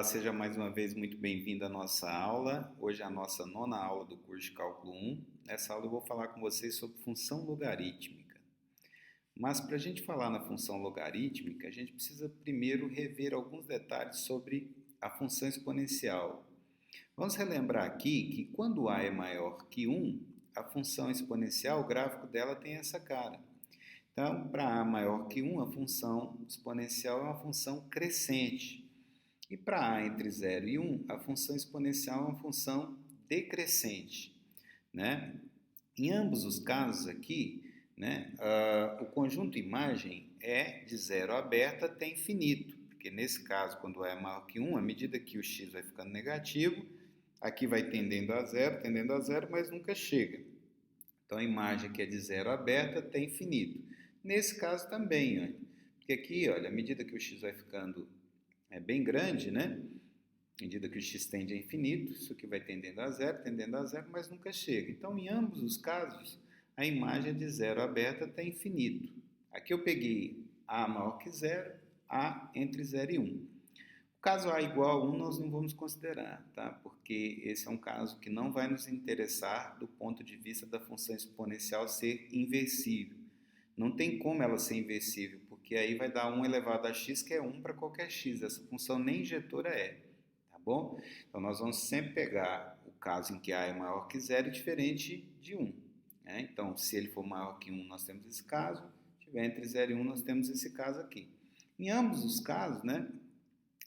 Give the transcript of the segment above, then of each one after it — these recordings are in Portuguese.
Olá, seja mais uma vez muito bem-vindo à nossa aula. Hoje é a nossa nona aula do curso de Cálculo 1. Nessa aula eu vou falar com vocês sobre função logarítmica. Mas para a gente falar na função logarítmica, a gente precisa primeiro rever alguns detalhes sobre a função exponencial. Vamos relembrar aqui que quando a é maior que 1, a função exponencial, o gráfico dela tem essa cara. Então, para a maior que 1, a função exponencial é uma função crescente. E para a entre 0 e 1, a função exponencial é uma função decrescente, né? Em ambos os casos aqui, né, o conjunto imagem é de zero aberta até infinito, porque nesse caso, quando é maior que 1, à medida que o x vai ficando negativo, aqui vai tendendo a zero, mas nunca chega. Então a imagem aqui é de zero aberta até infinito. Nesse caso também, olha, porque aqui, olha, à medida que o x vai ficando bem grande, né? À medida que o x tende a infinito, isso aqui vai tendendo a zero, mas nunca chega. Então, em ambos os casos, a imagem é de zero aberta até infinito. Aqui eu peguei a maior que zero, a entre 0 e 1. O caso a igual a 1 nós não vamos considerar, tá? Porque esse é um caso que não vai nos interessar do ponto de vista da função exponencial ser inversível. Não tem como ela ser inversível, porque aí vai dar 1 elevado a x, que é 1 para qualquer x. Essa função nem injetora é, tá bom? Então, nós vamos sempre pegar o caso em que a é maior que 0 diferente de 1. Né? Então, se ele for maior que 1, nós temos esse caso. Se tiver entre 0 e 1, nós temos esse caso aqui. Em ambos os casos, né,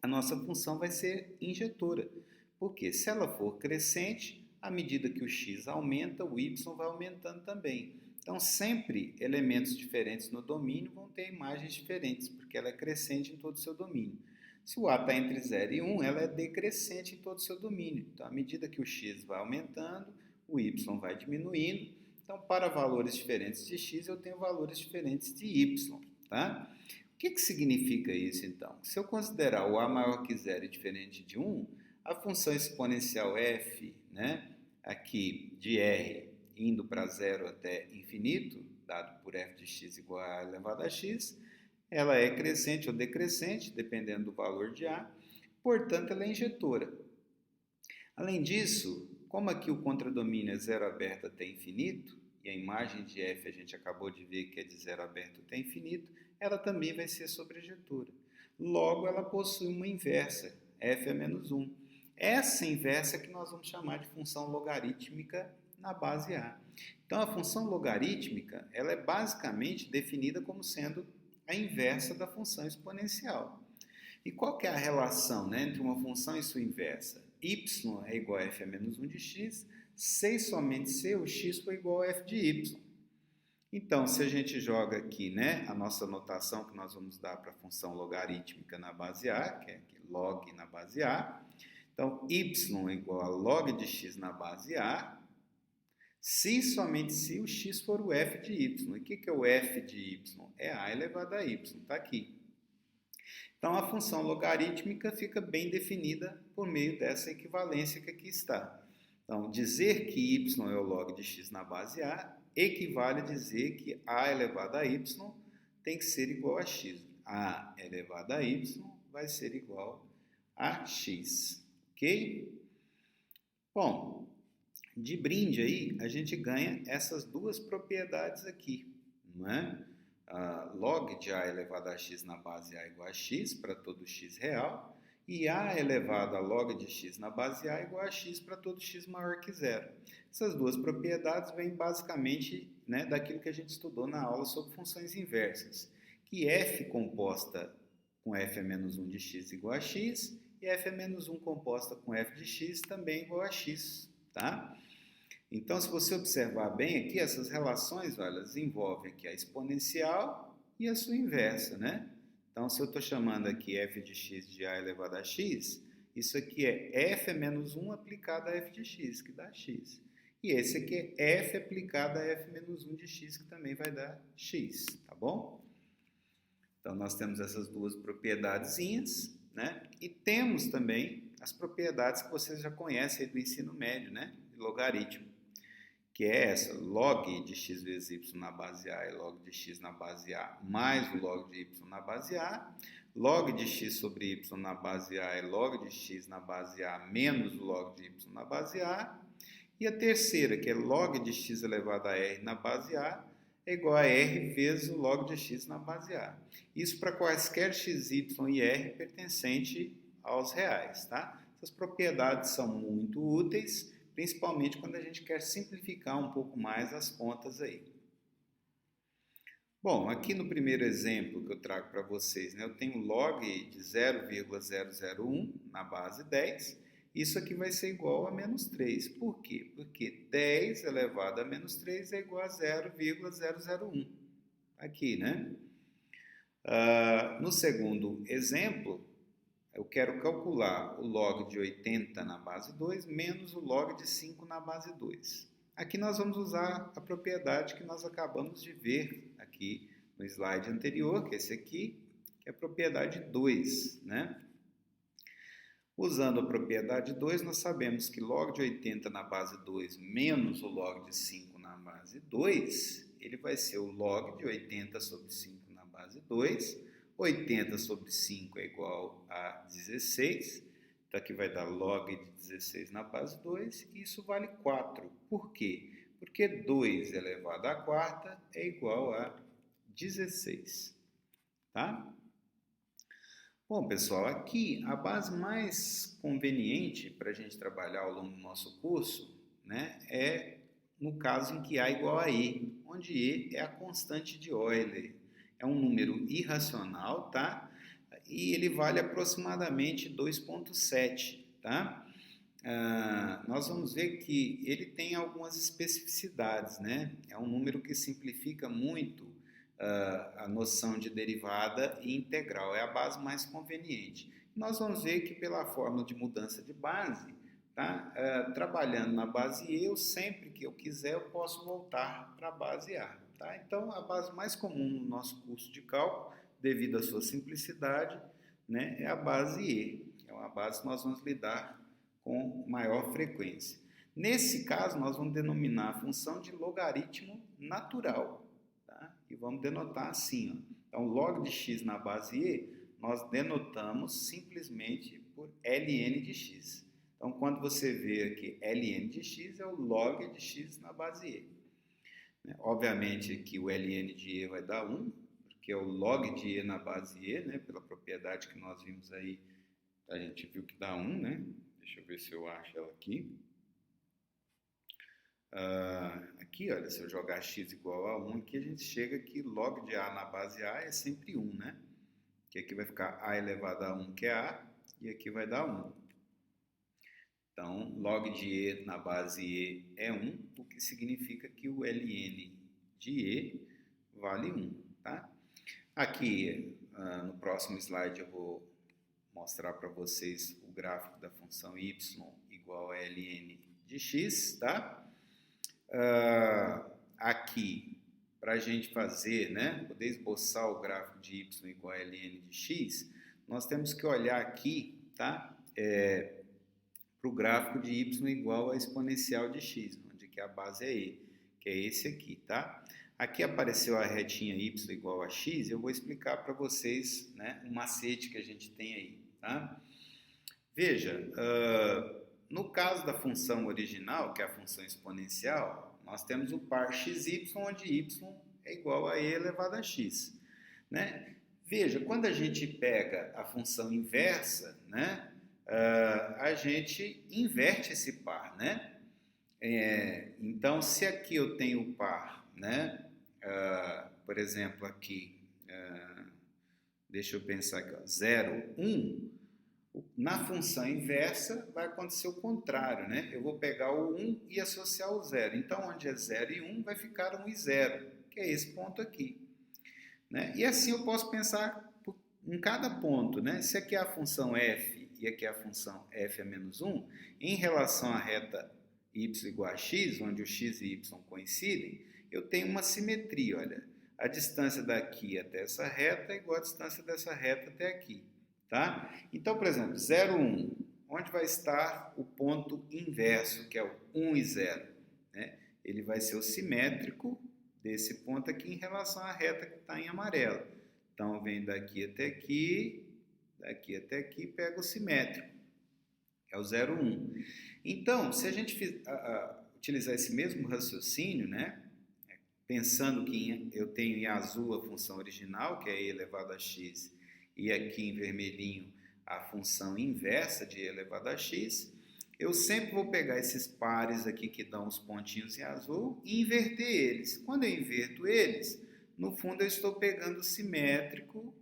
a nossa função vai ser injetora. Porque se ela for crescente, à medida que o x aumenta, o y vai aumentando também. Então, sempre elementos diferentes no domínio vão ter imagens diferentes, porque ela é crescente em todo o seu domínio. Se o A está entre 0 e 1, ela é decrescente em todo o seu domínio. Então, à medida que o x vai aumentando, o y vai diminuindo. Então, para valores diferentes de x, eu tenho valores diferentes de y. Tá? O que significa isso, então? Se eu considerar o A maior que 0 e diferente de 1, a função exponencial f, né, aqui de r, indo para 0 até infinito, dado por f de x igual a elevado a x, ela é crescente ou decrescente, dependendo do valor de A, portanto, ela é injetora. Além disso, como aqui o contradomínio é 0 aberto até infinito, e a imagem de f a gente acabou de ver que é de 0 aberto até infinito, ela também vai ser sobreinjetora. Logo, ela possui uma inversa, f é menos 1. Essa inversa é que nós vamos chamar de função logarítmica na base A. Então, a função logarítmica ela é basicamente definida como sendo a inversa da função exponencial. E qual que é a relação, né, entre uma função e sua inversa? Y é igual a f a menos 1 de x, se e somente se o x for igual a f de y. Então, se a gente joga aqui, né, a nossa notação que nós vamos dar para a função logarítmica na base A, que é aqui, log na base A, então y é igual a log de x na base A, se e somente se o x for o f de y. E o que é o f de y? É a elevado a y, está aqui. Então, a função logarítmica fica bem definida por meio dessa equivalência que aqui está. Então, dizer que y é o log de x na base A equivale a dizer que a elevado a y tem que ser igual a x. A elevado a y vai ser igual a x. Ok? Bom, de brinde aí, a gente ganha essas duas propriedades aqui, não é? Log de a elevado a x na base A igual a x para todo x real, e a elevado a log de x na base A igual a x para todo x maior que zero. Essas duas propriedades vêm basicamente, né, daquilo que a gente estudou na aula sobre funções inversas, que f composta com f a menos 1 de x igual a x, e f a menos 1 composta com f de x também igual a x, tá? Então, se você observar bem aqui, essas relações, olha, elas envolvem aqui a exponencial e a sua inversa, né? Então, se eu estou chamando aqui f de x de a elevado a x, isso aqui é f a menos 1 aplicado a f de x, que dá x. E esse aqui é f aplicado a f menos 1 de x, que também vai dar x, tá bom? Então, nós temos essas duas propiedadezinhas, né? E temos também as propriedades que vocês já conhecem do ensino médio, né? De logaritmo, que é essa, log de x vezes y na base A e log de x na base A mais o log de y na base A, log de x sobre y na base A é log de x na base A menos o log de y na base A. E a terceira, que é log de x elevado a r na base A, é igual a r vezes o log de x na base A. Isso para quaisquer x, y e r pertencente aos reais, tá? Essas propriedades são muito úteis, principalmente quando a gente quer simplificar um pouco mais as contas aí. Bom, aqui no primeiro exemplo que eu trago para vocês, né, eu tenho log de 0,001 na base 10. Isso aqui vai ser igual a menos 3. Por quê? Porque 10 elevado a menos 3 é igual a 0,001. Aqui, né? No segundo exemplo, eu quero calcular o log de 80 na base 2 menos o log de 5 na base 2. Aqui nós vamos usar a propriedade que nós acabamos de ver aqui no slide anterior, que é esse aqui, que é a propriedade 2, né? Usando a propriedade 2, nós sabemos que log de 80 na base 2 menos o log de 5 na base 2, ele vai ser o log de 80 sobre 5 na base 2. 80 sobre 5 é igual a 16. Então, aqui vai dar log de 16 na base 2, e isso vale 4. Por quê? Porque 2 elevado à quarta é igual a 16. Tá? Bom, pessoal, aqui a base mais conveniente para a gente trabalhar ao longo do nosso curso, né, é no caso em que A igual a E, onde E é a constante de Euler. É um número irracional, tá? E ele vale aproximadamente 2,7, tá? Nós vamos ver que ele tem algumas especificidades, né? É um número que simplifica muito a noção de derivada e integral, é a base mais conveniente. Nós vamos ver que pela fórmula de mudança de base, tá? Trabalhando na base E, eu sempre que eu quiser eu posso voltar para a base A. Tá? Então, a base mais comum no nosso curso de cálculo, devido à sua simplicidade, né, é a base E. É uma base que nós vamos lidar com maior frequência. Nesse caso, nós vamos denominar a função de logaritmo natural. Tá? E vamos denotar assim. Ó. Então, log de x na base E, nós denotamos simplesmente por ln de x. Então, quando você vê aqui ln de x, é o log de x na base E. Obviamente que o ln de E vai dar 1, porque é o log de E na base E, né? Pela propriedade que nós vimos aí, a gente viu que dá 1, né? Deixa eu ver se eu acho ela aqui. Aqui, olha, se eu jogar x igual a 1, aqui a gente chega que log de A na base A é sempre 1, né? Que aqui vai ficar A elevado a 1, que é A, e aqui vai dar 1. Então, log de E na base E é 1, o que significa que o ln de E vale 1. Tá? Aqui, no próximo slide, eu vou mostrar para vocês o gráfico da função y igual a ln de x. Tá? Aqui, para a gente fazer, né, poder esboçar o gráfico de y igual a ln de x, nós temos que olhar aqui, tá? Para o gráfico de y igual a exponencial de x, onde que a base é e, que é esse aqui, tá? Aqui apareceu a retinha y igual a x, eu vou explicar para vocês, né, um macete que a gente tem aí, tá? Veja, no caso da função original, que é a função exponencial, nós temos o par xy, onde y é igual a e elevado a x, né? Veja, quando a gente pega a função inversa, né, a gente inverte esse par, né? Então, se aqui eu tenho o par, né? Por exemplo, aqui, deixa eu pensar aqui, ó, 0, 1, na função inversa vai acontecer o contrário, né? Eu vou pegar o 1 e associar o 0. Então, onde é 0 e 1, vai ficar 1 e 0, que é esse ponto aqui. Né? E assim eu posso pensar em cada ponto, né? Se aqui é a função f e aqui é a função f é menos 1, em relação à reta y igual a x, onde o x e y coincidem, eu tenho uma simetria, olha. A distância daqui até essa reta é igual à distância dessa reta até aqui, tá? Então, por exemplo, 0, 1, onde vai estar o ponto inverso, que é o 1 e 0, né? Ele vai ser o simétrico desse ponto aqui em relação à reta que está em amarelo. Então, vem daqui até aqui daqui até aqui, pega o simétrico, que é o 0,1. Então, se a gente utilizar esse mesmo raciocínio, né, pensando que eu tenho em azul a função original, que é e elevado a x, e aqui em vermelhinho a função inversa de e elevado a x, eu sempre vou pegar esses pares aqui que dão os pontinhos em azul e inverter eles. Quando eu inverto eles, no fundo eu estou pegando o simétrico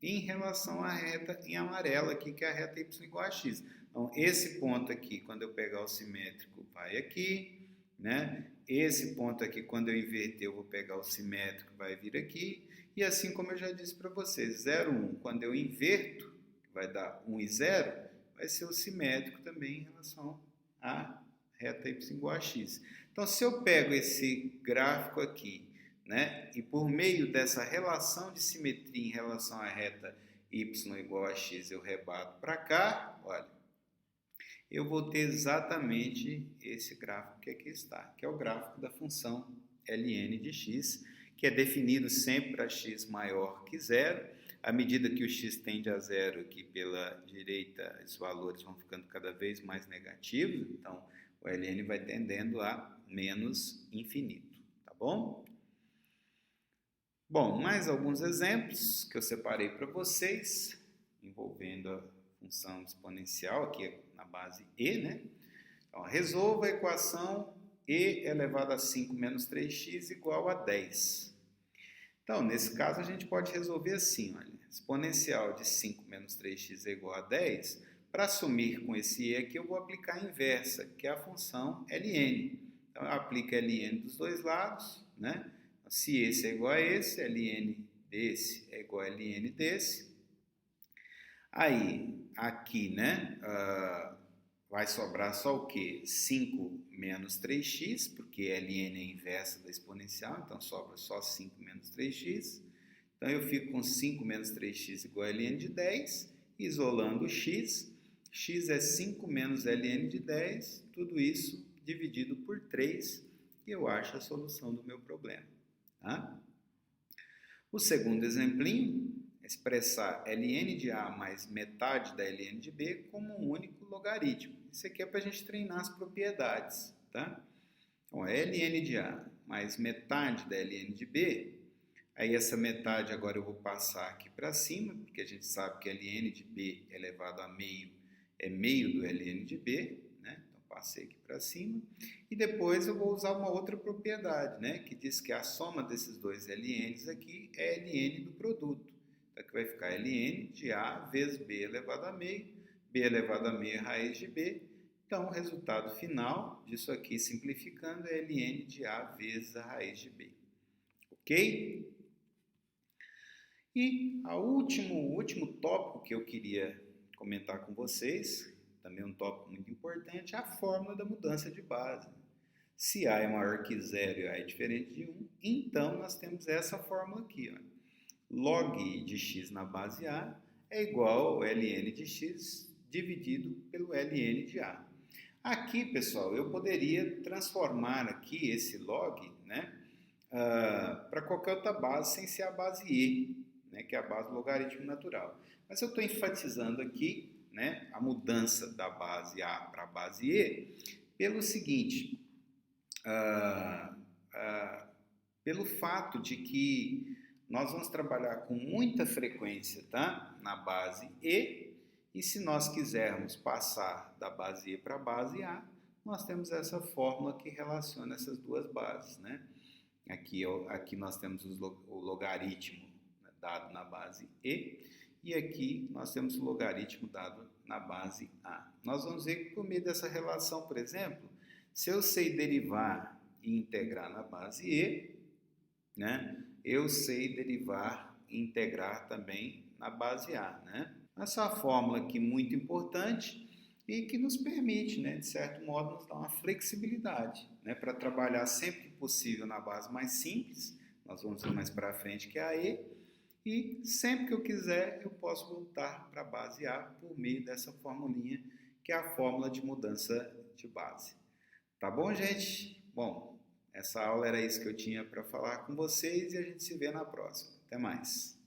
em relação à reta em amarelo aqui, que é a reta y igual a x. Então, esse ponto aqui, quando eu pegar o simétrico, vai aqui, né? Esse ponto aqui, quando eu inverter, eu vou pegar o simétrico, vai vir aqui. E assim como eu já disse para vocês, 0, 1, quando eu inverto, vai dar 1 e 0, vai ser o simétrico também em relação à reta y igual a x. Então, se eu pego esse gráfico aqui, né, e por meio dessa relação de simetria em relação à reta y igual a x, eu rebato para cá, olha, eu vou ter exatamente esse gráfico que aqui está, que é o gráfico da função ln de x, que é definido sempre para x maior que zero. À medida que o x tende a zero aqui pela direita, os valores vão ficando cada vez mais negativos, então o ln vai tendendo a menos infinito, tá bom? Bom, mais alguns exemplos que eu separei para vocês, envolvendo a função exponencial, aqui na base e, né? Então, resolva a equação e elevado a 5 menos 3x igual a 10. Então, nesse caso, a gente pode resolver assim, olha, exponencial de 5 menos 3x é igual a 10, para assumir com esse e aqui, eu vou aplicar a inversa, que é a função ln. Então, eu aplico ln dos dois lados, né? Se esse é igual a esse, ln desse é igual a ln desse. Aí, aqui, né, vai sobrar só o quê? 5 menos 3x, porque ln é inversa da exponencial, então sobra só 5 menos 3x. Então, eu fico com 5 menos 3x igual a ln de 10, isolando o x. X é 5 menos ln de 10, tudo isso dividido por 3, e eu acho a solução do meu problema. Tá? O segundo exemplinho é expressar ln de A mais metade da ln de B como um único logaritmo. Isso aqui é para a gente treinar as propriedades. Tá? Então, ln de A mais metade da ln de B, aí essa metade agora eu vou passar aqui para cima, porque a gente sabe que ln de B elevado a meio é meio do ln de B, né? Então, passei aqui para cima. E depois eu vou usar uma outra propriedade, né? Que diz que a soma desses dois ln's aqui é ln do produto. Então, aqui vai ficar ln de A vezes B elevado a meio, B elevado a meio é raiz de B. Então, o resultado final disso aqui, simplificando, é ln de A vezes a raiz de B. Ok? E o último tópico que eu queria comentar com vocês, também um tópico muito importante, é a fórmula da mudança de base. Se A é maior que 0 e A é diferente de 1, então nós temos essa fórmula aqui. Ó. Log de x na base A é igual ao ln de x dividido pelo ln de A. Aqui, pessoal, eu poderia transformar aqui esse log, né, para qualquer outra base sem ser a base e, né, que é a base do logaritmo natural. Mas eu estou enfatizando aqui, né, a mudança da base A para a base E pelo seguinte, pelo fato de que nós vamos trabalhar com muita frequência, tá, na base e se nós quisermos passar da base E para a base A, nós temos essa fórmula que relaciona essas duas bases, né? Aqui nós temos o logaritmo dado na base e aqui nós temos o logaritmo dado na base A. Nós vamos ver que por meio dessa relação, por exemplo, se eu sei derivar e integrar na base E, né, eu sei derivar e integrar também na base A. Né? Essa é uma fórmula aqui muito importante e que nos permite, né, de certo modo, nos dar uma flexibilidade, né, para trabalhar sempre que possível na base mais simples, nós vamos ver mais para frente que é a E sempre que eu quiser eu posso voltar para a base A por meio dessa formulinha, que é a fórmula de mudança de base. Tá bom, gente? Bom, essa aula era isso que eu tinha para falar com vocês e a gente se vê na próxima. Até mais!